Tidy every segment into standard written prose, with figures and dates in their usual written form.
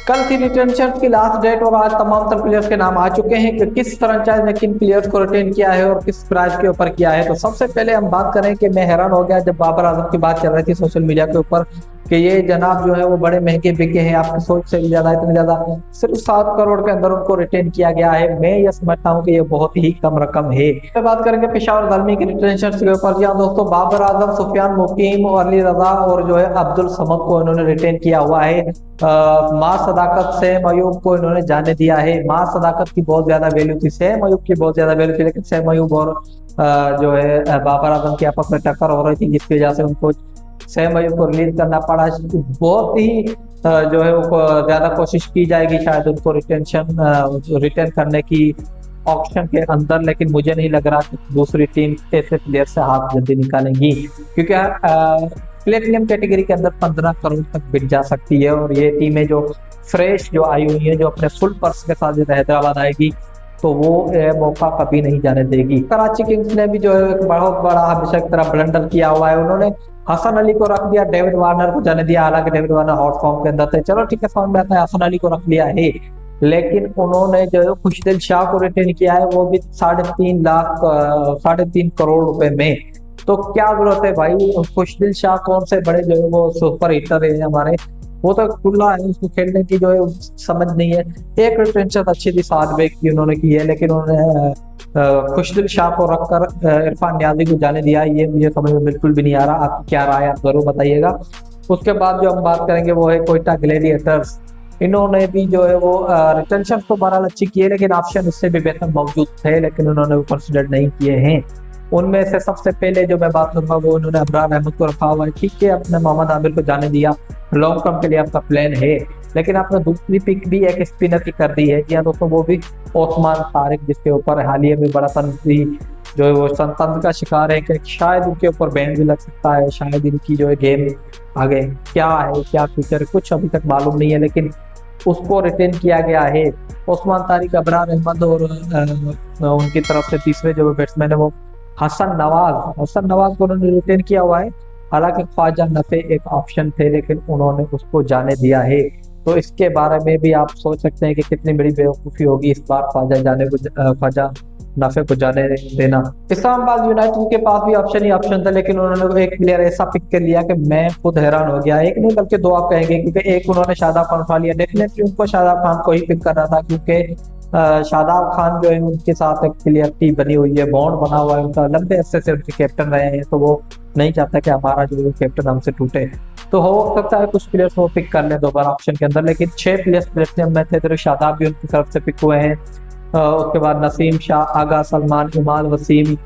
कल थी रिटेंशन की लास्ट डेट और आज तमाम तर प्लेयर्स के नाम आ चुके हैं कि किस फ्रेंचाइज ने किन प्लेयर्स को रिटेन किया है और किस प्राइस के ऊपर किया है। तो सबसे पहले हम बात करें कि मैं हैरान हो गया जब बाबर आजम की बात चल रही थी सोशल मीडिया के ऊपर कि ये जनाब जो है वो बड़े महंगे बिके हैं, आपकी सोच से भी ज्यादा, इतने ज्यादा। सिर्फ 7 करोड़ के अंदर उनको रिटेन किया गया है। मैं ये समझता हूँ कि ये बहुत ही कम रकम है। तो बात करेंगे पेशावर दलमी के रिटेंशन के ऊपर। जी हाँ दोस्तों, बाबर आजम, सुफियान मुकीम, अली रजा और जो है अब्दुल समद को इन्होंने रिटेन किया हुआ है। मां सदाकत, सैम अयूब को इन्होंने जाने दिया है। मां सदाकत की बहुत ज्यादा वैल्यू थी, सैम अयूब की बहुत ज्यादा वैल्यू थी, लेकिन सैम अयूब और जो है बाबर आजम की आपस में टक्कर हो रही थी, जिसकी वजह से उनको सैम अयूब को रिलीज करना पड़ा। बहुत ही जो है वो ज्यादा कोशिश की जाएगी शायद उनको रिटर्न करने की ऑप्शन के अंदर, लेकिन मुझे नहीं लग रहा कि दूसरी टीम ऐसे प्लेयर से हाथ जल्दी निकालेंगी, क्योंकि प्लेटिनियम कैटेगरी के अंदर 15 करोड़ तक बिक जा सकती है। और ये टीमें जो फ्रेश जो आई हुई है, जो अपने फुल पर्स के साथ हैदराबाद आएगी, तो वो मौका कभी नहीं जाने देगी। कराची किंग्स ने भी जो है एक बहुत बड़ा हमेशा की तरह ब्लंडर किया हुआ है। उन्होंने हसन अली को रख दिया, डेविड वार्नर को जाने दिया। हालांकि डेविड वार्नर हॉट फॉर्म के अंदर थे, चलो ठीक है, समझ में आता है, हसन अली को रख लिया है। लेकिन उन्होंने जो है खुशदिल शाह को रिटेन किया है, वो भी 3.5 करोड़ रुपए में। तो क्या जरूरत है भाई, खुशदिल शाह कौन से बड़े जो है वो सुपर हिटर है हमारे, वो तो खुला है, उसको खेलने की जो है समझ नहीं है। एक रिटेंशन अच्छी थी 7 बैक की उन्होंने की है, लेकिन उन्होंने खुशदिल शाह को रखकर इरफान नियाजी को जाने दिया, ये मुझे समझ में बिल्कुल भी नहीं आ रहा। आप क्या राय, आप जरूर बताइएगा। उसके बाद जो हम बात करेंगे वो है कोयटा ग्लैडिएटर्स। इन्होंने भी जो है वो रिटेंशन तो बहरहाल अच्छी की है, लेकिन ऑप्शन इससे भी बेहतर मौजूद थे, लेकिन उन्होंने वो कंसिडर नहीं किए हैं। उनमें से सबसे पहले जो मैं बात करूंगा वो उन्होंने अबरार अहमद को रखा हुआ है। ठीक है, अपने मोहम्मद आमिर को जाने दिया, लॉन्ग टर्म के लिए आपका प्लान है, लेकिन आपने दूसरी पिक भी एक स्पिनर की कर दी है। जी हाँ दोस्तों, वो भी ओस्मान तारिक, जिसके ऊपर हालिया में बड़ा तंत्री जो है वो तंत्र का शिकार है कि शायद उनके ऊपर बैन भी लग सकता है, शायद इनकी जो है गेम आगे क्या है, क्या फ्यूचर है, कुछ अभी तक मालूम नहीं है, लेकिन उसको रिटेन किया गया है। ओस्मान तारिक, अबरार अहमद और उनकी तरफ से तीसरे जो बैट्समैन है वो हसन नवाज को उन्होंने रिटेन किया हुआ है। हालांकि ख्वाजा नफे एक ऑप्शन थे, लेकिन उन्होंने उसको जाने दिया है। तो इसके बारे में भी आप सोच सकते हैं कि कितनी बड़ी बेवकूफ़ी होगी इस बार ख्वाजा नफे को जाने देना। इस्लामाबाद यूनाइटेड के पास भी ऑप्शन ही ऑप्शन था, लेकिन उन्होंने एक प्लेयर ऐसा पिक कर लिया कि मैं खुद हैरान हो गया। एक नहीं बल्कि 2 आप कहेंगे, क्योंकि एक उन्होंने शादाब खान उठा लिया। डेफिनेटली उनको शादाब खान को ही पिक करना था, क्योंकि शादाब खान जो है उनके साथ एक क्लियरिटी बनी हुई है, बॉन्ड बना हुआ है उनका, लंबे अरसे से उनके कैप्टन रहे हैं, तो वो नहीं चाहता कि हमारा जो कैप्टन हमसे टूटे। तो हो सकता है कुछ प्लेयर्स वो पिक कर ले दोबारा ऑप्शन के अंदर, लेकिन 6 प्लेयर्स प्लेटिनियम में थे, तो शादाब भी उनकी तरफ से पिक हुए हैं। उसके बाद नसीम शाह, आगा सलमान, इमाल वसीम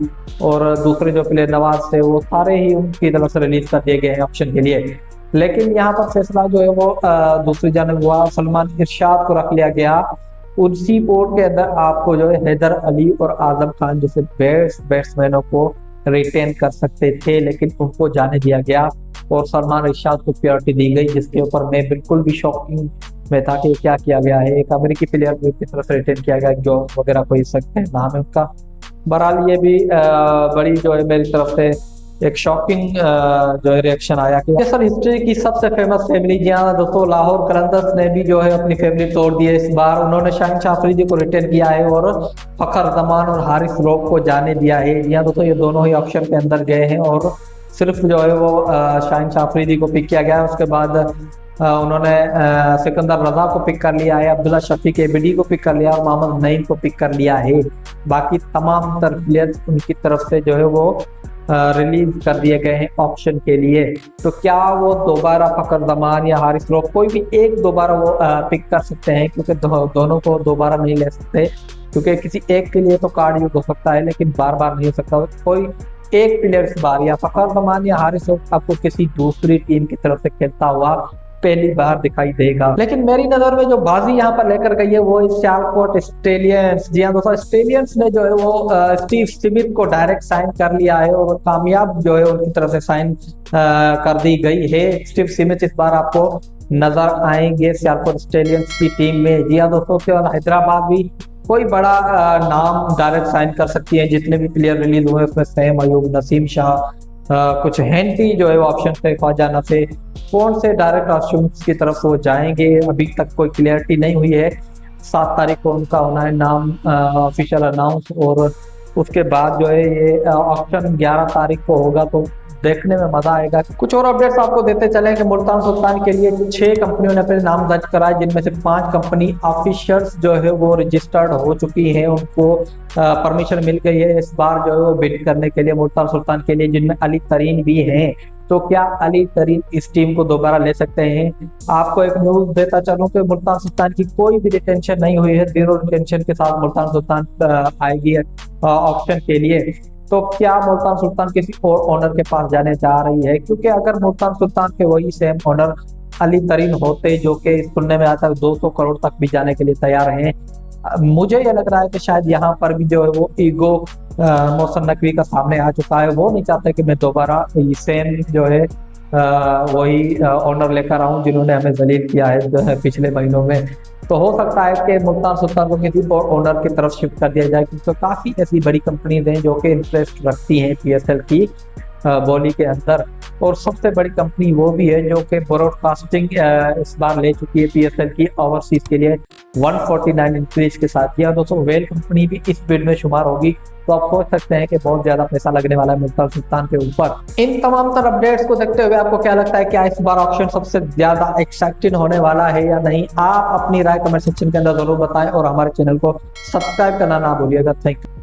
और दूसरे जो प्लेयर नवाज थे, वो सारे ही उनकी तरफ से रिलीज कर दिए गए हैं ऑप्शन के लिए। लेकिन यहाँ पर फैसला जो है वो दूसरी जानब हुआ, सलमान इरशाद को रख लिया गया। उसी बोर्ड के अंदर आपको जो है हैदर अली और आजम खान जैसे बैट्समैनों को रिटेन कर सकते थे, लेकिन उनको जाने दिया गया और सलमान इरशाद को प्रायोरिटी दी गई, जिसके ऊपर मैं बिल्कुल भी शॉकिंग में था कि क्या किया गया है। एक अमेरिकी प्लेयर की तरफ से रिटेन किया गया, जो वगैरह कोई सकते हैं नाम है उसका। बहरहाल ये भी बड़ी जो है मेरी तरफ से एक शॉकिंग जो है रिएक्शन आया कि सर हिस्ट्री की सबसे फेमस फैमिली, जी हाँ दोस्तों, लाहौर कलंदर्स ने भी जो है अपनी फैमिली तोड़ दी है इस बार। उन्होंने शाहीन शाह अफरीदी को रिटेन किया है और फखर जमान और हारिस रऊफ को जाने दिया है। जी हाँ दोस्तों, ये दोनों ही ऑप्शन के अंदर गए हैं और सिर्फ जो है वो शाहीन शाह अफरीदी को पिक किया गया है। उसके बाद उन्होंने सिकंदर रजा को पिक कर लिया है, अब्दुल्ला शफीक एबीडी को पिक कर लिया और मोहम्मद नईम को पिक कर लिया है। बाकी तमाम प्लेयर्स उनकी तरफ से जो है वो रिलीज कर दिए गए हैं ऑप्शन के लिए। तो क्या वो दोबारा फखर जमान या हारिस रऊफ कोई भी एक दोबारा वो पिक कर सकते हैं, क्योंकि दोनों को दोबारा नहीं ले सकते, क्योंकि किसी एक के लिए तो कार्ड यूज हो सकता है, लेकिन बार बार नहीं हो सकता। कोई एक प्लेयर इस बार या फखर जमान या हारिस रऊफ आपको किसी दूसरी टीम की तरफ से खेलता हुआ पहली बार दिखाई देगा। लेकिन मेरी नजर में जो बाजी यहाँ पर लेकर गई है वो सियालकोट स्टेलियंस। जी हाँ दोस्तों, स्टेलियंस ने जो है वो स्टीव स्मिथ को डायरेक्ट साइन कर लिया है और कामयाब जो है उनकी तरफ से साइन कर दी गई है। स्टीव स्मिथ इस बार आपको नजर आएंगे सियालकोट स्टेलियंस की टीम में। जी हाँ दोस्तों, उसके बाद हैदराबाद भी कोई बड़ा नाम डायरेक्ट साइन कर सकती है। जितने भी प्लेयर रिलीज हुए उसमें सैम अयूब, नसीम शाह कुछ हैंडी जो है वो ऑप्शन पे ख्वाजा नफे, कौन से डायरेक्ट ऑप्शंस की तरफ वो जाएंगे अभी तक कोई क्लियरिटी नहीं हुई है। 7 तारीख को उनका होना है नाम ऑफिशियल अनाउंस, और उसके बाद जो है ये ऑप्शन 11 तारीख को होगा, तो देखने में मजा आएगा। कुछ और अपडेट्स आपको देते चले कि मुल्तान सुल्तान के लिए 6 कंपनियों ने अपने नाम दर्ज कराए, जिनमें से 5 कंपनी ऑफिशियल्स जो है वो रजिस्टर्ड हो चुकी हैं, उनको परमिशन मिल गई है इस बार जो है वो बिड करने के लिए मुल्तान सुल्तान के लिए, जिनमें अली तरीन भी हैं। तो क्या अली तरीन इस टीम को दोबारा ले सकते हैं? आपको एक न्यूज देता चलूं कि मुल्तान सुल्तान की कोई भी रिटेंशन नहीं हुई है, 0 रिटेंशन के साथ मुल्तान सुल्तान आएगी ऑप्शन के लिए। तो क्या मुल्तान सुल्तान किसी और ओनर के पास जाने जा रही है? क्योंकि अगर मुल्तान सुल्तान के वही सेम ओनर अली तरीन होते, जो कि सुनने में आता है 200 करोड़ तक भी जाने के लिए तैयार हैं, मुझे ये लग रहा है कि शायद यहाँ पर भी जो है वो ईगो मोहसन नकवी का सामने आ चुका है। वो नहीं चाहते कि मैं दोबारा सेम जो है वही ओनर लेकर आऊं जिन्होंने हमें जलील किया है जो है पिछले महीनों में। तो हो सकता है कि मुल्तान सुल्तान को किसी और ओनर की तरफ शिफ्ट कर दिया जाए, क्योंकि काफी ऐसी बड़ी कंपनीज हैं जो कि इंटरेस्ट रखती हैं पीएसएल की बोली के अंदर। और सबसे बड़ी कंपनी वो भी है जो कि ब्रॉडकास्टिंग इस बार ले चुकी है पीएसएल की ओवरसीज के लिए 149 इंक्रीज के साथ। या दोस्तों वेल कंपनी भी इस बिड में शुमार होगी, तो आप सोच सकते हैं कि बहुत ज्यादा पैसा लगने वाला है मुल्तान सुल्तान के ऊपर। इन तमाम तर अपडेट्स को देखते हुए आपको क्या लगता है, क्या इस बार ऑप्शन सबसे ज्यादा एक्साइटिंग होने वाला है या नहीं? आप अपनी राय कमेंट सेक्शन के अंदर जरूर बताएं और हमारे चैनल को सब्सक्राइब करना ना भूलिएगा। Thank you.